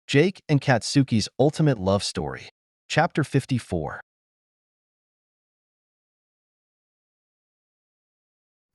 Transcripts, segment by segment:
Jake and Katsuki's Ultimate Love Story. Chapter 54.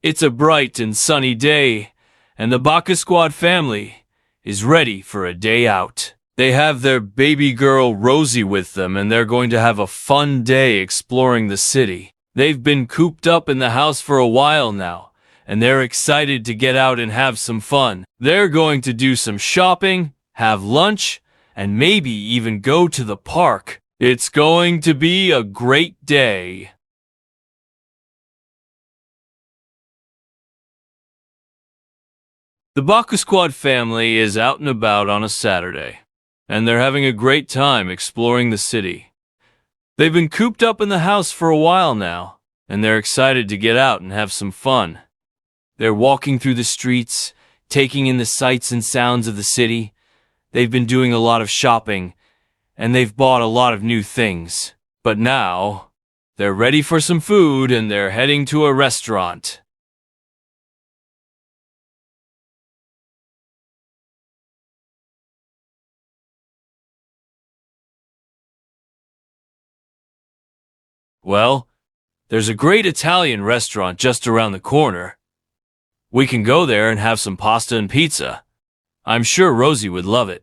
It's a bright and sunny day, and the Baka Squad family is ready for a day out. They have their baby girl Rosie with them, and they're going to have a fun day exploring the city. They've been cooped up in the house for a while now, and they're excited to get out and have some fun. They're going to do some shopping, have lunch, and maybe even go to the park. It's going to be a great day. The Baka Squad family is out and about on a Saturday, and they're having a great time exploring the city. They've been cooped up in the house for a while now, and they're excited to get out and have some fun. They're walking through the streets, taking in the sights and sounds of the city. They've been doing a lot of shopping, and they've bought a lot of new things. But now, they're ready for some food, and they're heading to a restaurant. Well, there's a great Italian restaurant just around the corner. We can go there and have some pasta and pizza. I'm sure Rosie would love it.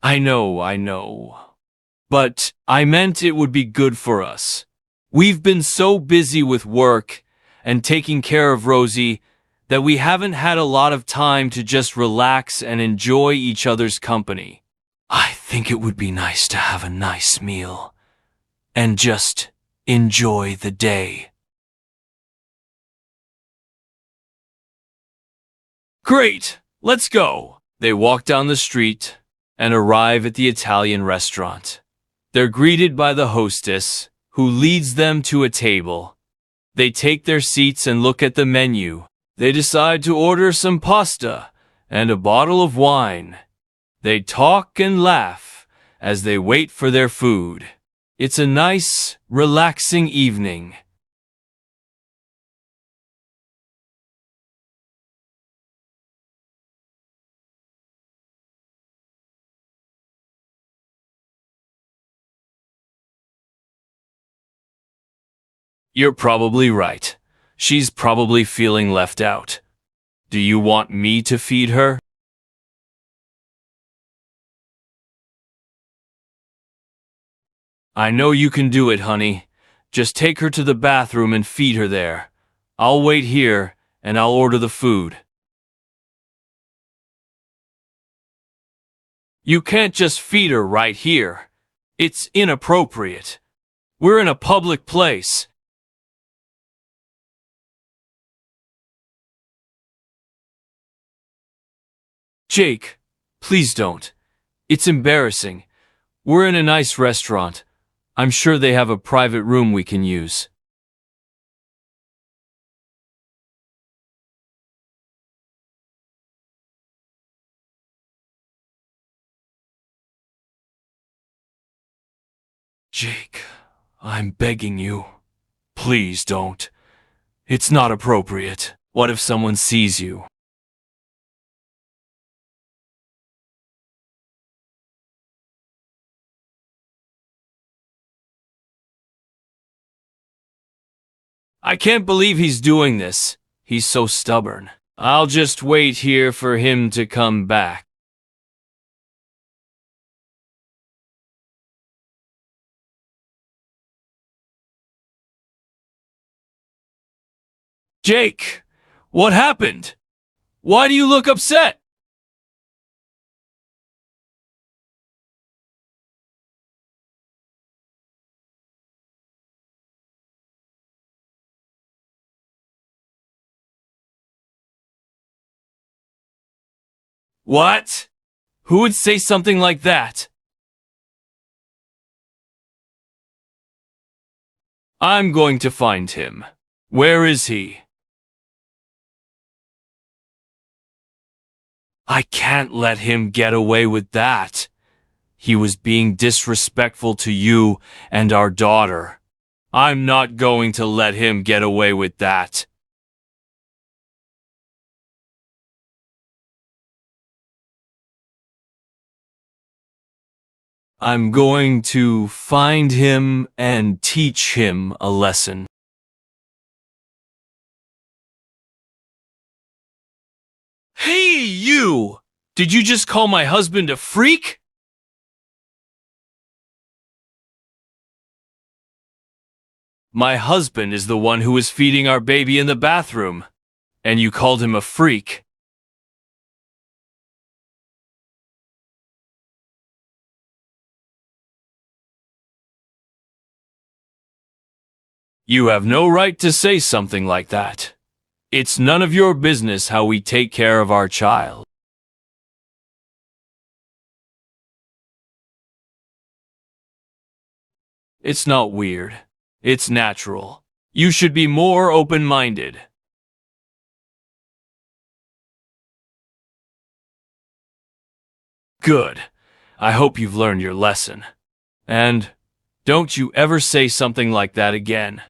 I know. But I meant it would be good for us. We've been so busy with work and taking care of Rosie that we haven't had a lot of time to just relax and enjoy each other's company. I think it would be nice to have a nice meal and just enjoy the day. Great, let's go. They walk down the street and arrive at the Italian restaurant. They're greeted by the hostess, who leads them to a table. They take their seats and look at the menu. They decide to order some pasta and a bottle of wine. They talk and laugh as they wait for their food. It's a nice, relaxing evening. You're probably right. She's probably feeling left out. Do you want me to feed her? I know you can do it, honey. Just take her to the bathroom and feed her there. I'll wait here, and I'll order the food. You can't just feed her right here. It's inappropriate. We're in a public place. Jake, please don't. It's embarrassing. We're in a nice restaurant. I'm sure they have a private room we can use. Jake, I'm begging you. Please don't. It's not appropriate. What if someone sees you? I can't believe he's doing this. He's so stubborn. I'll just wait here for him to come back. Jake, what happened? Why do you look upset? What? Who would say something like that? I'm going to find him. Where is he? I can't let him get away with that. He was being disrespectful to you and our daughter. I'm not going to let him get away with that. I'm going to find him and teach him a lesson. Hey, you! Did you just call my husband a freak? My husband is the one who was feeding our baby in the bathroom, and you called him a freak. You have no right to say something like that. It's none of your business how we take care of our child. It's not weird. It's natural. You should be more open-minded. Good. I hope you've learned your lesson. And don't you ever say something like that again.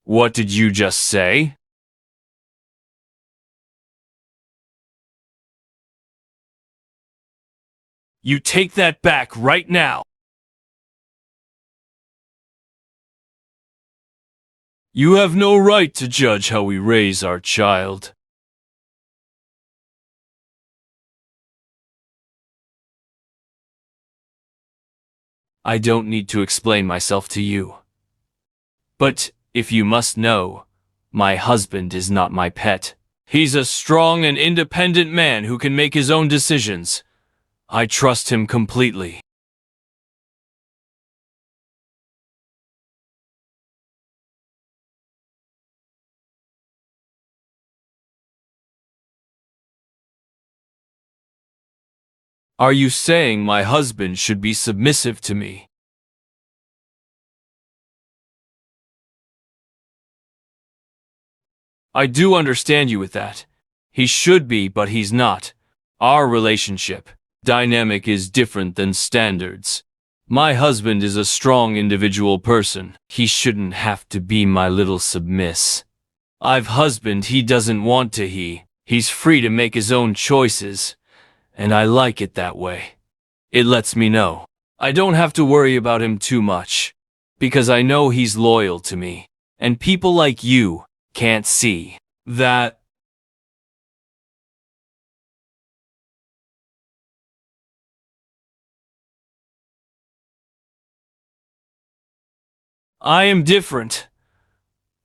What did you just say? You take that back right now. You have no right to judge how we raise our child. I don't need to explain myself to you. But if you must know, my husband is not my pet. He's a strong and independent man who can make his own decisions. I trust him completely. Are you saying my husband should be submissive to me? I do understand you with that. He should be, but he's not. Our relationship dynamic is different than standards. My husband is a strong individual person. He shouldn't have to be my little submiss. I've husband he doesn't want to he's free to make his own choices, and I like it that way. It lets me know I don't have to worry about him too much, because I know he's loyal to me, and people like you can't see that. I am different.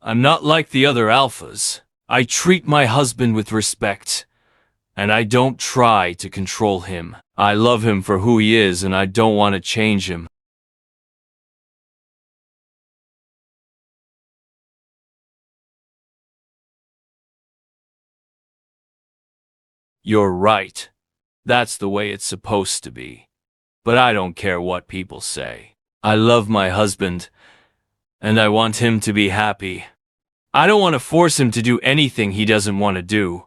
I'm not like the other alphas. I treat my husband with respect, and I don't try to control him. I love him for who he is, and I don't want to change him. You're right. That's the way it's supposed to be. But I don't care what people say. I love my husband, and I want him to be happy. I don't want to force him to do anything he doesn't want to do.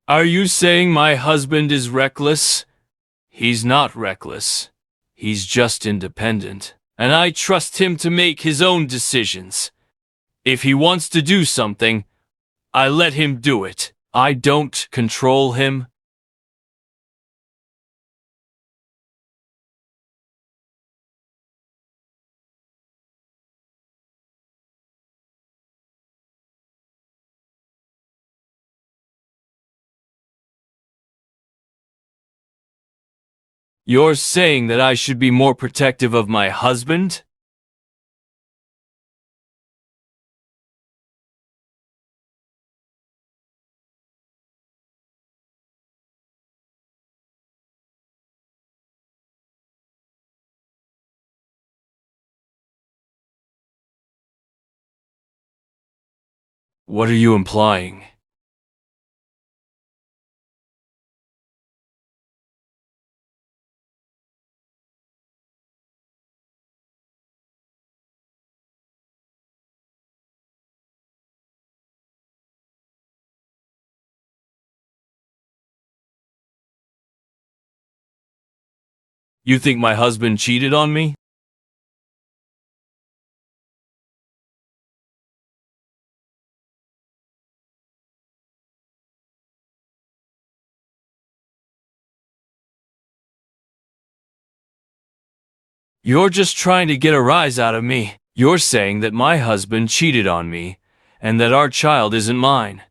Are you saying my husband is reckless? He's not reckless. He's just independent, and I trust him to make his own decisions. If he wants to do something, I let him do it. I don't control him. You're saying that I should be more protective of my husband? What are you implying? You think my husband cheated on me? You're just trying to get a rise out of me. You're saying that my husband cheated on me, and that our child isn't mine.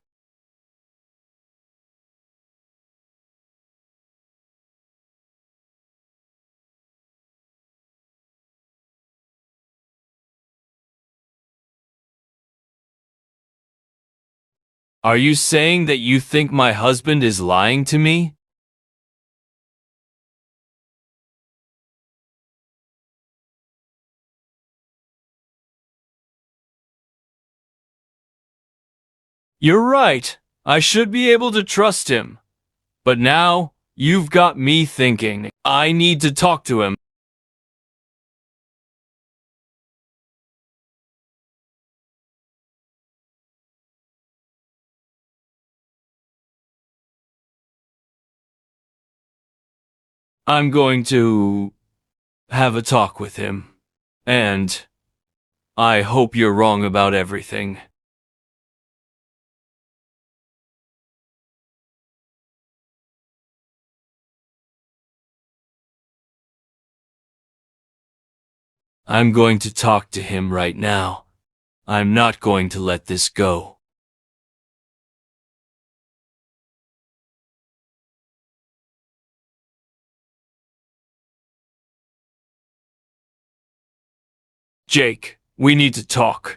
Are you saying that you think my husband is lying to me? You're right. I should be able to trust him. But now, you've got me thinking. I need to talk to him. I'm going to have a talk with him. And I hope you're wrong about everything. I'm going to talk to him right now. I'm not going to let this go. Jake, we need to talk.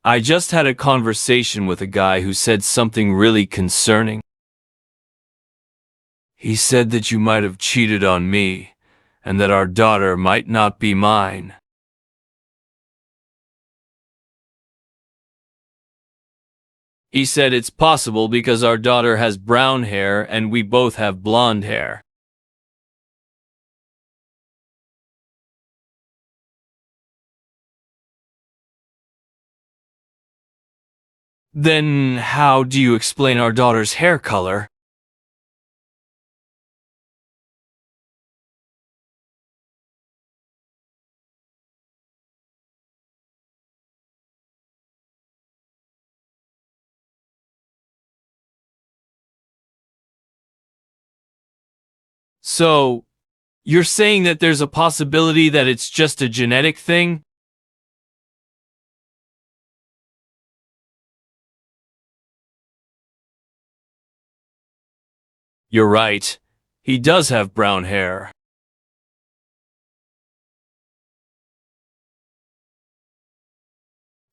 I just had a conversation with a guy who said something really concerning. He said that you might have cheated on me, and that our daughter might not be mine. He said it's possible because our daughter has brown hair and we both have blonde hair. Then how do you explain our daughter's hair color? So, you're saying that there's a possibility that it's just a genetic thing? You're right. He does have brown hair.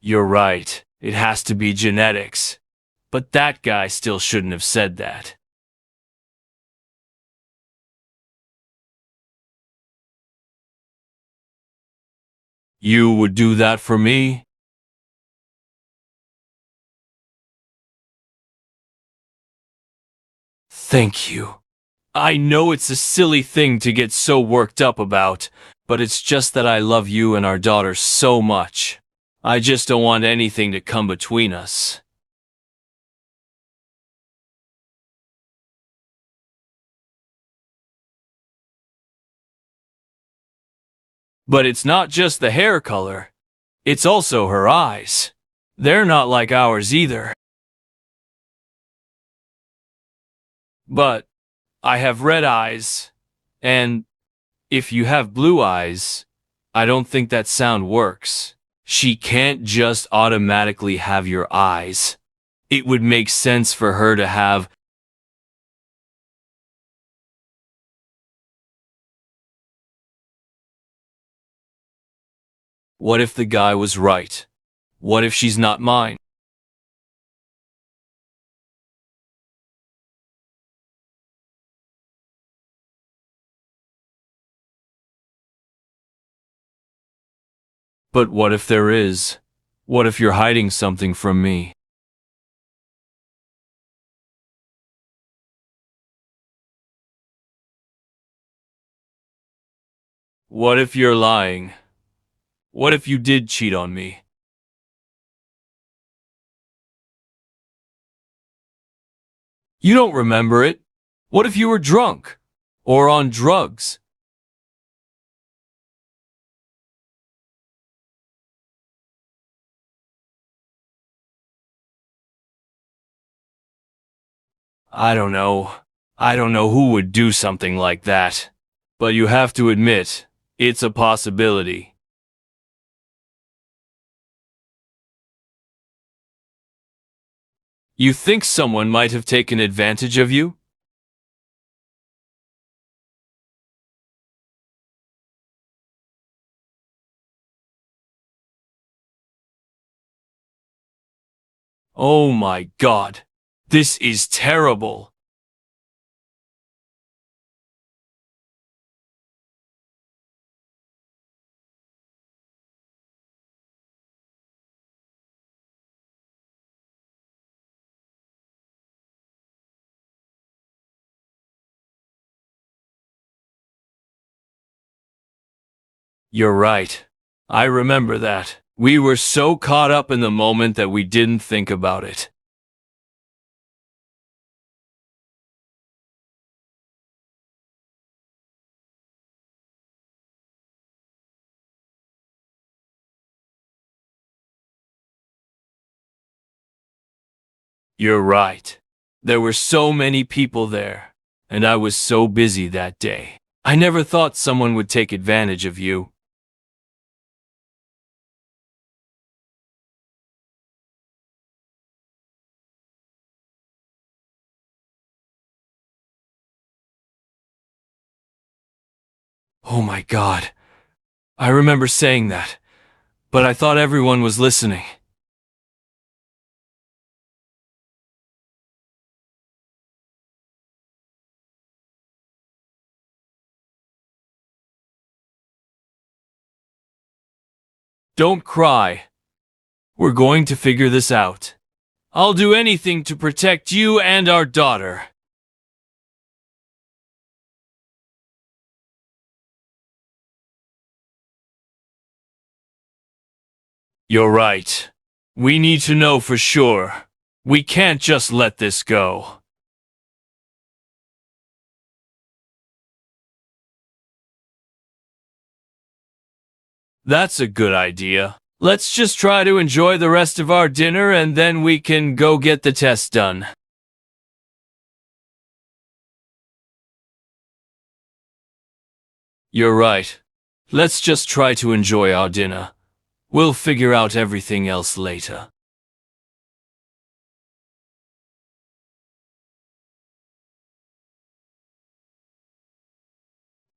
You're right. It has to be genetics. But that guy still shouldn't have said that. You would do that for me? Thank you. I know it's a silly thing to get so worked up about, but it's just that I love you and our daughter so much. I just don't want anything to come between us. But it's not just the hair color. It's also her eyes. They're not like ours either. But I have red eyes, and if you have blue eyes, I don't think that sound works. She can't just automatically have your eyes. It would make sense for her to have. What if the guy was right? What if she's not mine? But what if there is? What if you're hiding something from me? What if you're lying? What if you did cheat on me? You don't remember it? What if you were drunk? Or on drugs? I don't know. I don't know who would do something like that. But you have to admit, it's a possibility. You think someone might have taken advantage of you? Oh my God. This is terrible. You're right. I remember that. We were so caught up in the moment that we didn't think about it. You're right. There were so many people there, and I was so busy that day. I never thought someone would take advantage of you. Oh my God. I remember saying that, but I thought everyone was listening. Don't cry. We're going to figure this out. I'll do anything to protect you and our daughter. You're right. We need to know for sure. We can't just let this go. That's a good idea. Let's just try to enjoy the rest of our dinner and then we can go get the test done. You're right. Let's just try to enjoy our dinner. We'll figure out everything else later.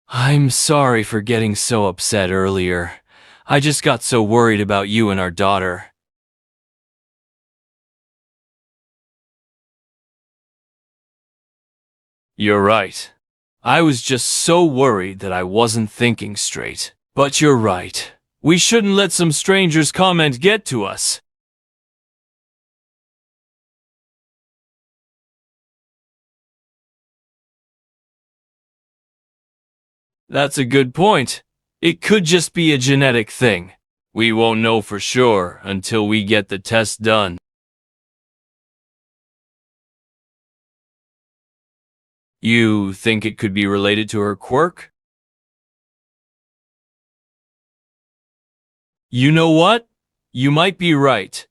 I'm sorry for getting so upset earlier. I just got so worried about you and our daughter. You're right. I was just so worried that I wasn't thinking straight. But you're right. We shouldn't let some stranger's comment get to us. That's a good point. It could just be a genetic thing. We won't know for sure until we get the test done. You think it could be related to her quirk? You know what? You might be right.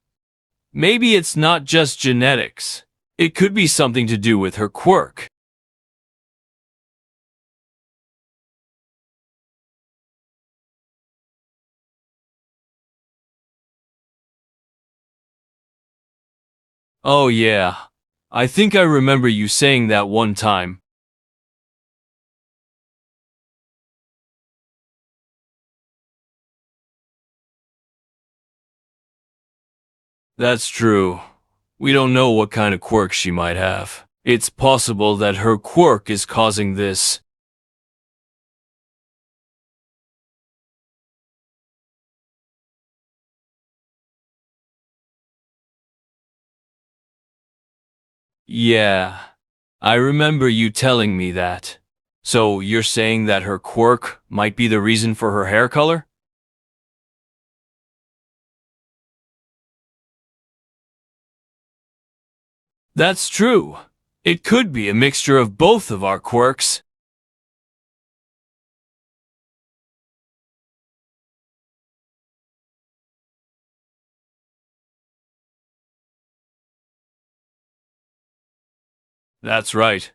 Maybe it's not just genetics. It could be something to do with her quirk. Oh yeah. I think I remember you saying that one time. That's true. We don't know what kind of quirk she might have. It's possible that her quirk is causing this. Yeah, I remember you telling me that. So you're saying that her quirk might be the reason for her hair color? That's true. It could be a mixture of both of our quirks. That's right.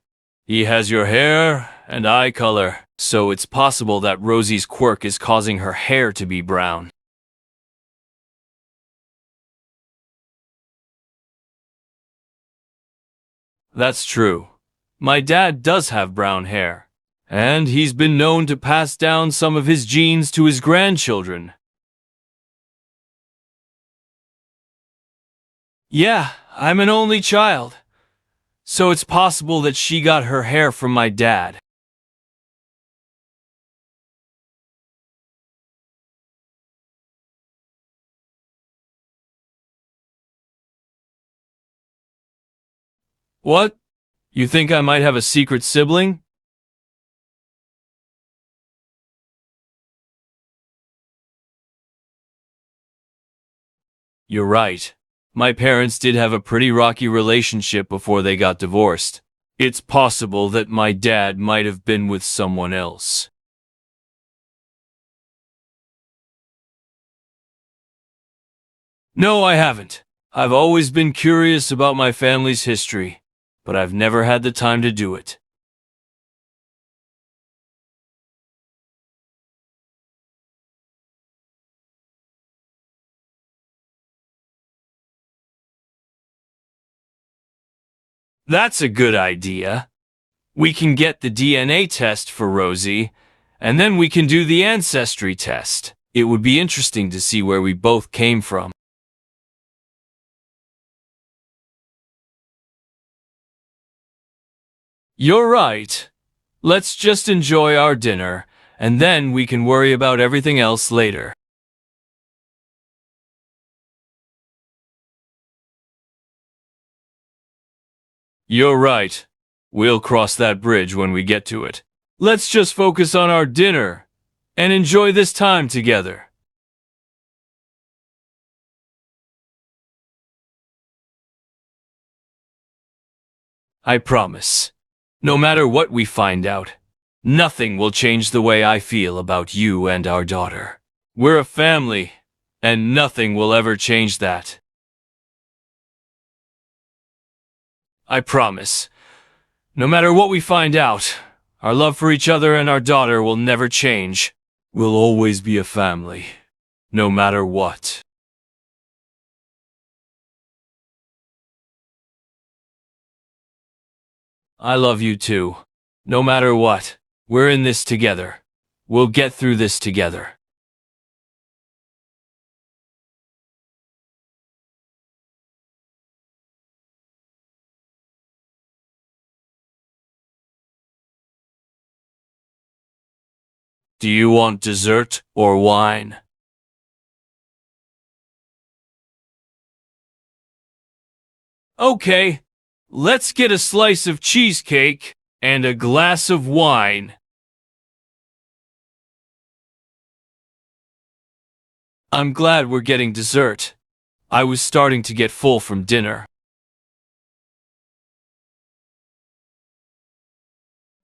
He has your hair and eye color, so it's possible that Rosie's quirk is causing her hair to be brown. That's true. My dad does have brown hair, and he's been known to pass down some of his genes to his grandchildren. Yeah, I'm an only child, so it's possible that she got her hair from my dad. What? You think I might have a secret sibling? You're right. My parents did have a pretty rocky relationship before they got divorced. It's possible that my dad might have been with someone else. No, I haven't. I've always been curious about my family's history, but I've never had the time to do it. That's a good idea. We can get the DNA test for Rosie, and then we can do the ancestry test. It would be interesting to see where we both came from. You're right. Let's just enjoy our dinner, and then we can worry about everything else later. You're right. We'll cross that bridge when we get to it. Let's just focus on our dinner and enjoy this time together. I promise. No matter what we find out, nothing will change the way I feel about you and our daughter. We're a family, and nothing will ever change that. I promise. No matter what we find out, our love for each other and our daughter will never change. We'll always be a family, no matter what. I love you too. No matter what, we're in this together. We'll get through this together. Do you want dessert or wine? Okay, let's get a slice of cheesecake and a glass of wine. I'm glad we're getting dessert. I was starting to get full from dinner.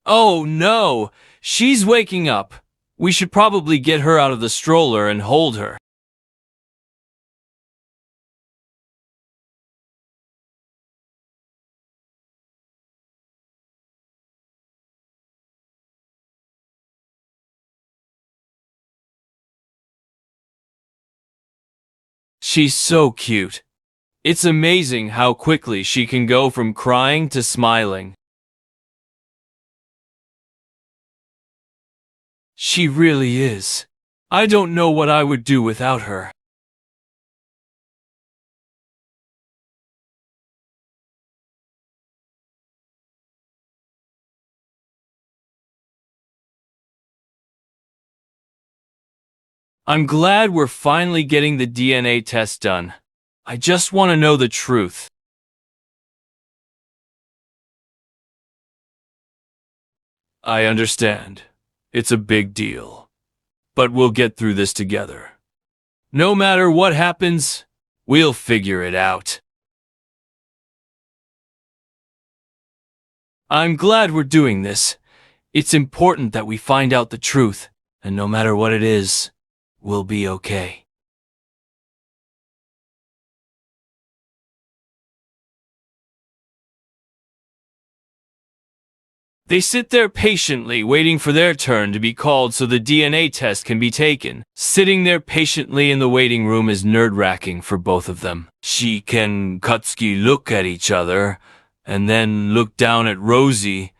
Oh no, she's waking up. We should probably get her out of the stroller and hold her. She's so cute. It's amazing how quickly she can go from crying to smiling. She really is. I don't know what I would do without her. I'm glad we're finally getting the DNA test done. I just want to know the truth. I understand. It's a big deal. But we'll get through this together. No matter what happens, we'll figure it out. I'm glad we're doing this. It's important that we find out the truth, and no matter what it is, we'll be okay. They sit there patiently, waiting for their turn to be called so the DNA test can be taken. Sitting there patiently in the waiting room is nerve-wracking for both of them. Sheik and Katsuki look at each other, and then look down at Rosie,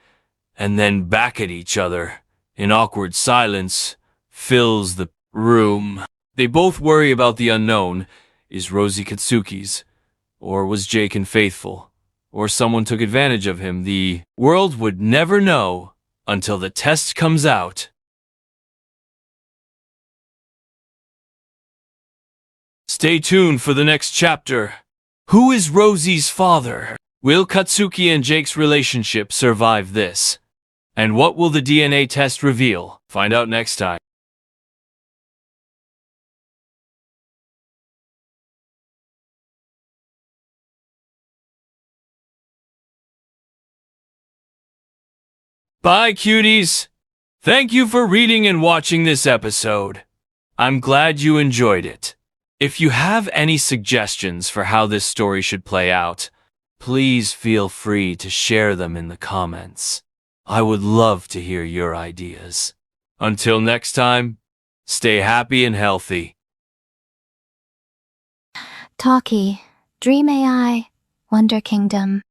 and then back at each other. An awkward silence fills the room. They both worry about the unknown. Is Rosie Katsuki's? Or was Jake unfaithful? Or someone took advantage of him? The world would never know until the test comes out. Stay tuned for the next chapter. Who is Rosie's father? Will Katsuki and Jake's relationship survive this? And what will the DNA test reveal? Find out next time. Bye, cuties! Thank you for reading and watching this episode. I'm glad you enjoyed it. If you have any suggestions for how this story should play out, please feel free to share them in the comments. I would love to hear your ideas. Until next time, stay happy and healthy. Talkie, Dream AI, Wonder Kingdom.